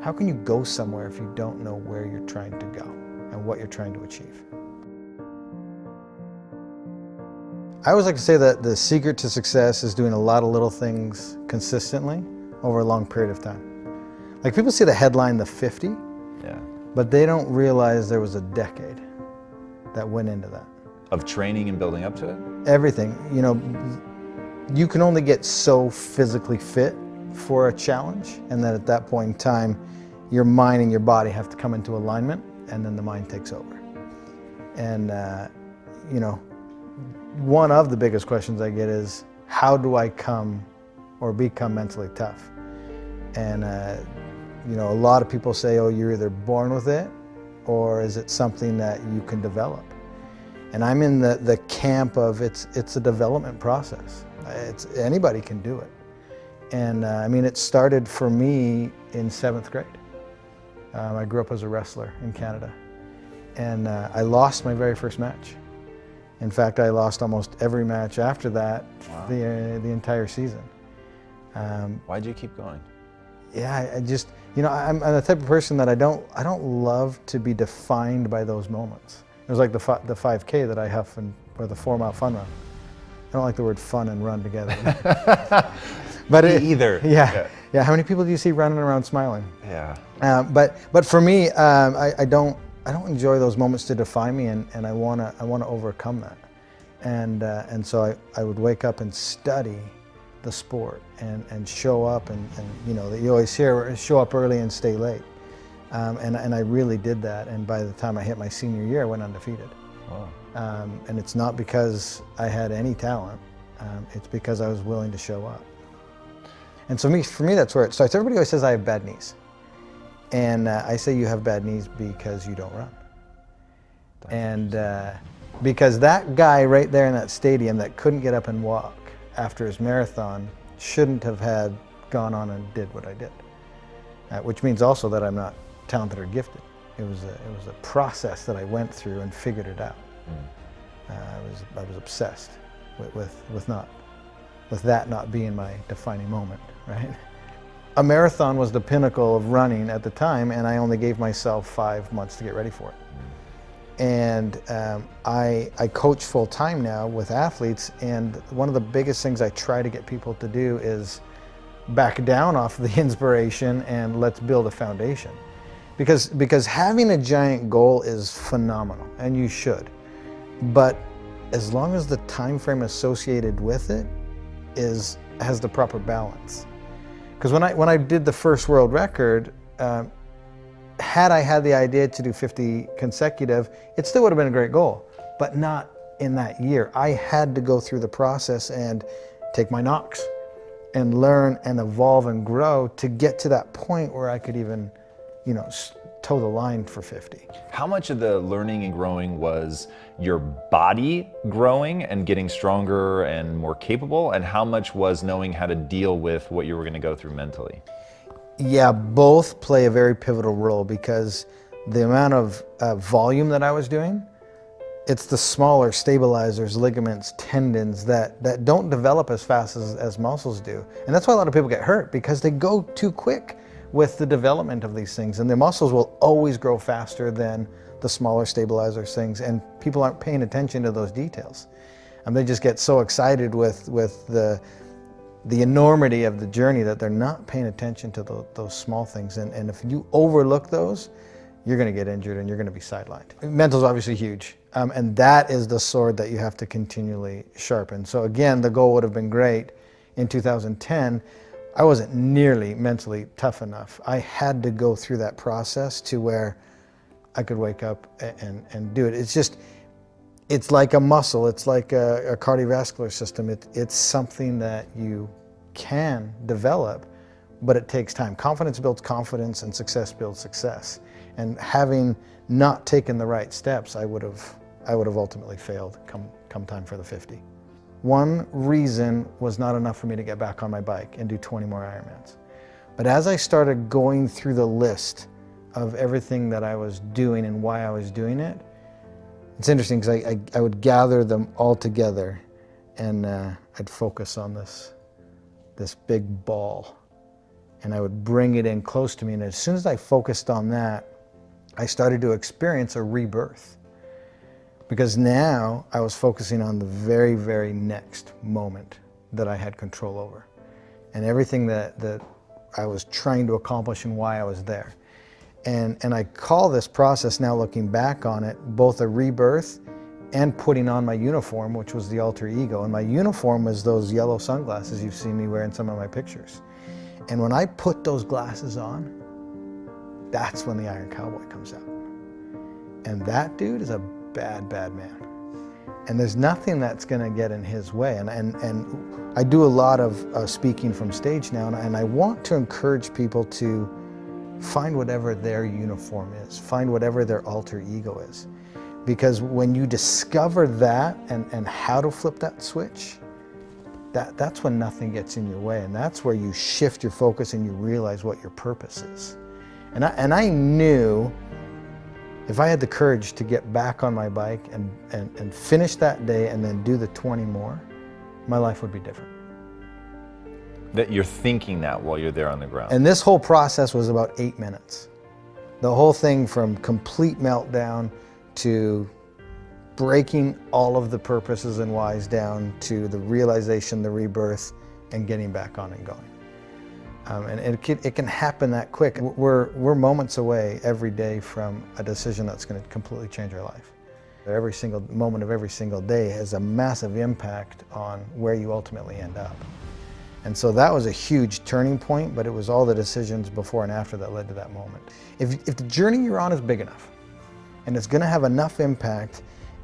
How can you go somewhere if you don't know where you're trying to go and what you're trying to achieve? I always like to say that the secret to success is doing a lot of little things consistently over a long period of time. Like, people see the headline, the 50, Yeah. but they don't realize there was a decade that went into that. Of training and building up to it? Everything, you know, you can only get so physically fit for a challenge, and then at that point in time, your mind and your body have to come into alignment, and then the mind takes over. And, you know, one of the biggest questions I get is, how do I come or become mentally tough? And, you know, a lot of people say, oh, you're either born with it, or is it something that you can develop? And I'm in the camp of it's a development process. Anybody can do it. And I mean, it started for me in 7th grade. I grew up as a wrestler in Canada. And I lost my very first match. In fact, I lost almost every match after that. Wow. the entire season. Why'd you keep going? Yeah, I just, you know, I'm the type of person that I don't love to be defined by those moments. It was like the 5K that I huff, or the 4-mile fun run. I don't like the word fun and run together. But either. Yeah. How many people do you see running around smiling? Yeah. But for me, I don't enjoy those moments to define me, and I wanna overcome that. And so I would wake up and study the sport and show up, and you know, you always hear show up early and stay late. And I really did that, and by the time I hit my senior year, I went undefeated. Wow. And it's not because I had any talent, it's because I was willing to show up. And so for me, that's where it starts. Everybody always says I have bad knees. And I say you have bad knees because you don't run. And because that guy right there in that stadium that couldn't get up and walk after his marathon shouldn't have gone on and did what I did. Which means also that I'm not talented or gifted. It was a process that I went through and figured it out. I was obsessed with that not being my defining moment, right? A marathon was the pinnacle of running at the time, and I only gave myself 5 months to get ready for it. And I coach full time now with athletes, and one of the biggest things I try to get people to do is back down off the inspiration and let's build a foundation. Because having a giant goal is phenomenal, and you should. But as long as the time frame associated with it has the proper balance. Because when I did the first world record, had I had the idea to do 50 consecutive, it still would have been a great goal, but not in that year. I had to go through the process and take my knocks and learn and evolve and grow to get to that point where I could even, you know, toe the line for 50. How much of the learning and growing was your body growing and getting stronger and more capable, and how much was knowing how to deal with what you were going to go through mentally? Yeah, both play a very pivotal role, because the amount of volume that I was doing, it's the smaller stabilizers, ligaments, tendons that don't develop as fast as muscles do. And that's why a lot of people get hurt, because they go too quick with the development of these things. And the muscles will always grow faster than the smaller stabilizer things, and people aren't paying attention to those details. And they just get so excited with the enormity of the journey that they're not paying attention to those small things. And if you overlook those, you're going to get injured and you're going to be sidelined. Mental's obviously huge, and that is the sword that you have to continually sharpen. So again, the goal would have been great in 2010. I wasn't nearly mentally tough enough. I had to go through that process to where I could wake up and do it. It's like a muscle. It's like a cardiovascular system. It's something that you can develop, but it takes time. Confidence builds confidence, and success builds success. And having not taken the right steps, I would have ultimately failed come time for the 50. One reason was not enough for me to get back on my bike and do 20 more Ironmans. But as I started going through the list of everything that I was doing and why I was doing it, it's interesting because I would gather them all together, and I'd focus on this big ball. and I would bring it in close to me. And as soon as I focused on that, I started to experience a rebirth. Because now I was focusing on the very, very next moment that I had control over. And everything that I was trying to accomplish and why I was there. And I call this process, now looking back on it, both a rebirth and putting on my uniform, which was the alter ego. And my uniform was those yellow sunglasses you've seen me wear in some of my pictures. And when I put those glasses on, that's when the Iron Cowboy comes out. And that dude is a bad, bad man. And there's nothing that's gonna get in his way. And I do a lot of speaking from stage now, and I want to encourage people to find whatever their uniform is, find whatever their alter ego is. Because when you discover that and how to flip that switch, that's when nothing gets in your way, and that's where you shift your focus and you realize what your purpose is. And I knew if I had the courage to get back on my bike and finish that day and then do the 20 more, my life would be different. That you're thinking that while you're there on the ground. And this whole process was about 8 minutes. The whole thing from complete meltdown to breaking all of the purposes and whys down to the realization, the rebirth, and getting back on and going. And it can happen that quick. We're moments away every day from a decision that's going to completely change our life. Every single moment of every single day has a massive impact on where you ultimately end up. And so that was a huge turning point, but it was all the decisions before and after that led to that moment. If the journey you're on is big enough, and it's going to have enough impact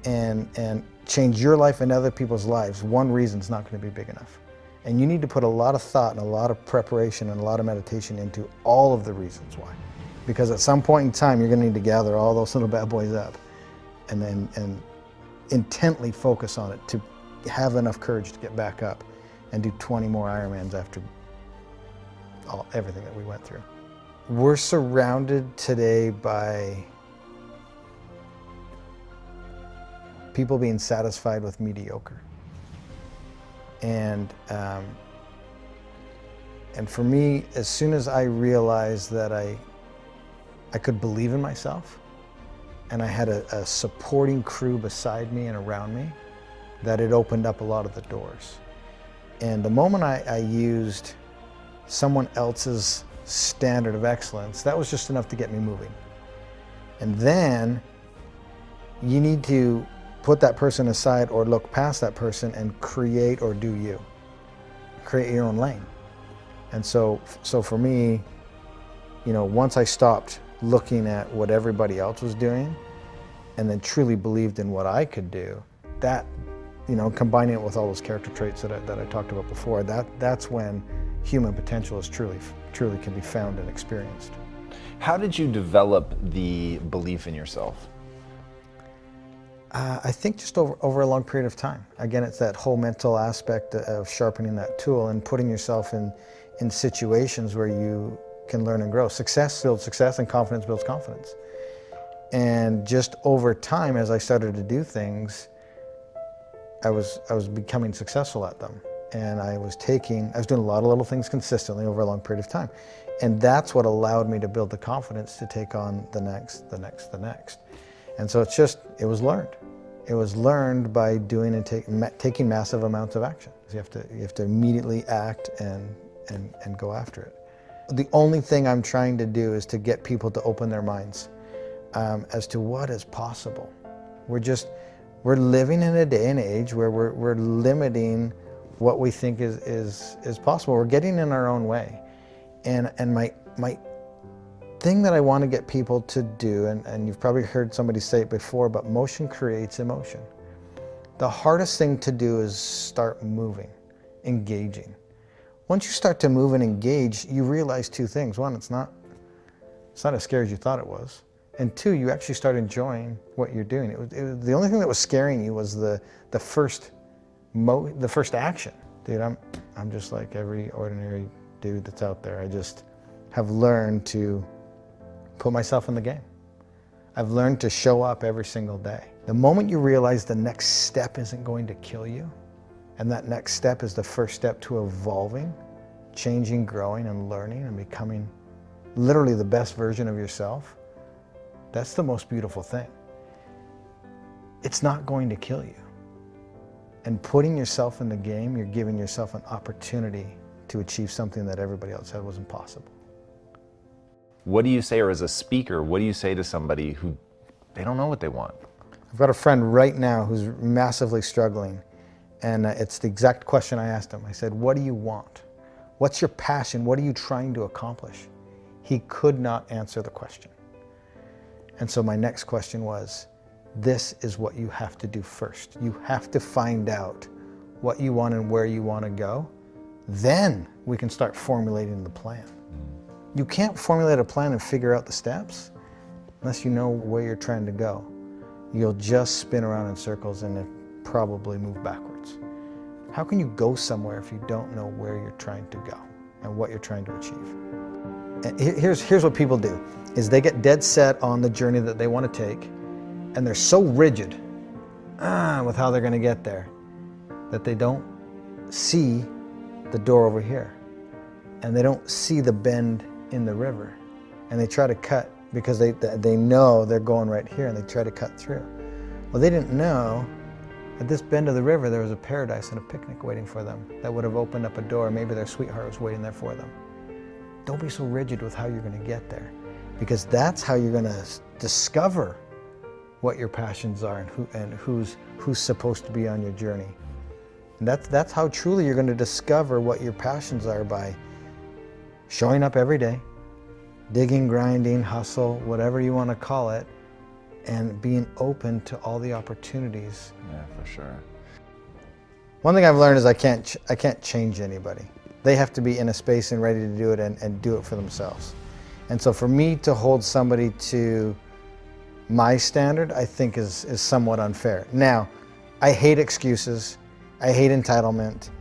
and change your life and other people's lives, one reason's not going to be big enough. And you need to put a lot of thought and a lot of preparation and a lot of meditation into all of the reasons why. Because at some point in time, you're going to need to gather all those little bad boys up and intently focus on it to have enough courage to get back up and do 20 more Ironmans after everything that we went through. We're surrounded today by people being satisfied with mediocre. And for me, as soon as I realized that I could believe in myself, and I had a supporting crew beside me and around me, that it opened up a lot of the doors. And the moment I used someone else's standard of excellence, that was just enough to get me moving. And then you need to put that person aside or look past that person and create or do you. Create your own lane. And so for me, once I stopped looking at what everybody else was doing and then truly believed in what I could do, that, combining it with all those character traits that I talked about before, that's when human potential is truly can be found and experienced. How did you develop the belief in yourself? I think just over a long period of time. Again, it's that whole mental aspect of sharpening that tool and putting yourself in situations where you can learn and grow. Success builds success and confidence builds confidence. And just over time, as I started to do things, I was becoming successful at them. And I was doing a lot of little things consistently over a long period of time. And that's what allowed me to build the confidence to take on the next. And so it was learned. It was learned by doing and taking massive amounts of action. So you have to immediately act and go after it. The only thing I'm trying to do is to get people to open their minds as to what is possible. We're living in a day and age where we're limiting what we think is possible. We're getting in our own way. And my thing that I want to get people to do, and you've probably heard somebody say it before, but motion creates emotion. The hardest thing to do is start moving, engaging. Once you start to move and engage, you realize two things. One, it's not as scary as you thought it was. And two, you actually start enjoying what you're doing. It was the only thing that was scaring you was the first action. Dude, I'm just like every ordinary dude that's out there. I just have learned to put myself in the game. I've learned to show up every single day. The moment you realize the next step isn't going to kill you, and that next step is the first step to evolving, changing, growing, and learning and becoming literally the best version of yourself, that's the most beautiful thing. It's not going to kill you. And putting yourself in the game, you're giving yourself an opportunity to achieve something that everybody else said was impossible. What do you say, or as a speaker, what do you say to somebody who they don't know what they want? I've got a friend right now who's massively struggling, and it's the exact question I asked him. I said, what do you want? What's your passion? What are you trying to accomplish? He could not answer the question. And so my next question was, this is what you have to do first. You have to find out what you want and where you want to go. Then we can start formulating the plan. You can't formulate a plan and figure out the steps unless you know where you're trying to go. You'll just spin around in circles and probably move backwards. How can you go somewhere if you don't know where you're trying to go and what you're trying to achieve? And here's what people do, is they get dead set on the journey that they want to take, and they're so rigid with how they're going to get there that they don't see the door over here, and they don't see the bend in the river, and they try to cut because they know they're going right here, and they try to cut through. Well, they didn't know at this bend of the river there was a paradise and a picnic waiting for them that would have opened up a door. Maybe their sweetheart was waiting there for them. Don't be so rigid with how you're going to get there, because that's how you're going to discover what your passions are and who's supposed to be on your journey. And that's how truly you're going to discover what your passions are, by showing up every day, digging, grinding, hustle, whatever you want to call it, and being open to all the opportunities. Yeah, for sure. One thing I've learned is I can't change anybody. They have to be in a space and ready to do it and do it for themselves. And so for me to hold somebody to my standard, I think is somewhat unfair. Now, I hate excuses. I hate entitlement.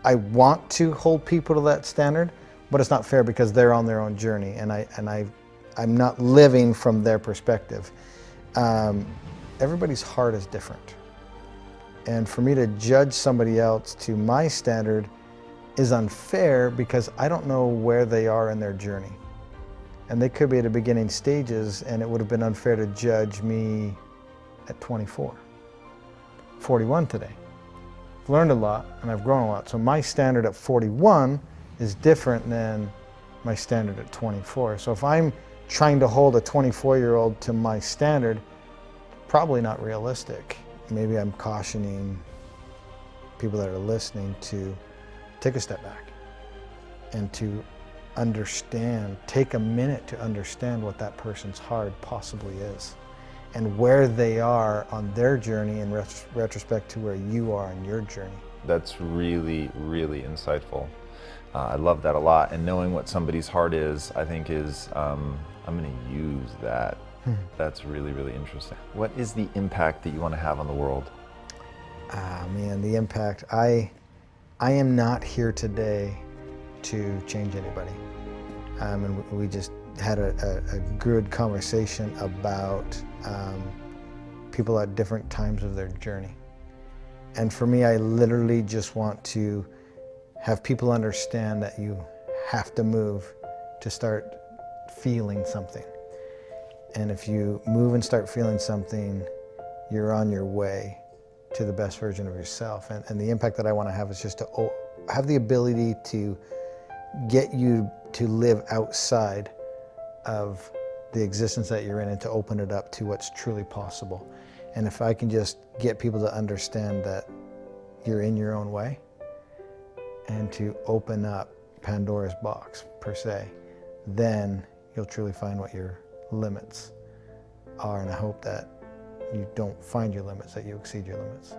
I want to hold people to that standard, but it's not fair because they're on their own journey, and I'm not living from their perspective. Everybody's heart is different. And for me to judge somebody else to my standard is unfair because I don't know where they are in their journey. And they could be at the beginning stages, and it would have been unfair to judge me at 24. 41 today. I've learned a lot and I've grown a lot. So my standard at 41 is different than my standard at 24. So if I'm trying to hold a 24-year-old to my standard, probably not realistic. Maybe I'm cautioning people that are listening to take a step back and to understand, take a minute to understand what that person's heart possibly is and where they are on their journey in retrospect to where you are on your journey. That's really, really insightful. I love that a lot. And knowing what somebody's heart is, I think is, I'm going to use that. That's really, really interesting. What is the impact that you want to have on the world? Man, the impact. I am not here today to change anybody. And we just had a good conversation about people at different times of their journey. And for me, I literally just want to have people understand that you have to move to start feeling something. And if you move and start feeling something, you're on your way to the best version of yourself. And the impact that I want to have is just to have the ability to get you to live outside of the existence that you're in and to open it up to what's truly possible. And if I can just get people to understand that you're in your own way and to open up Pandora's box, per se, then you'll truly find what your limits are. And I hope that you don't find your limits, that you exceed your limits.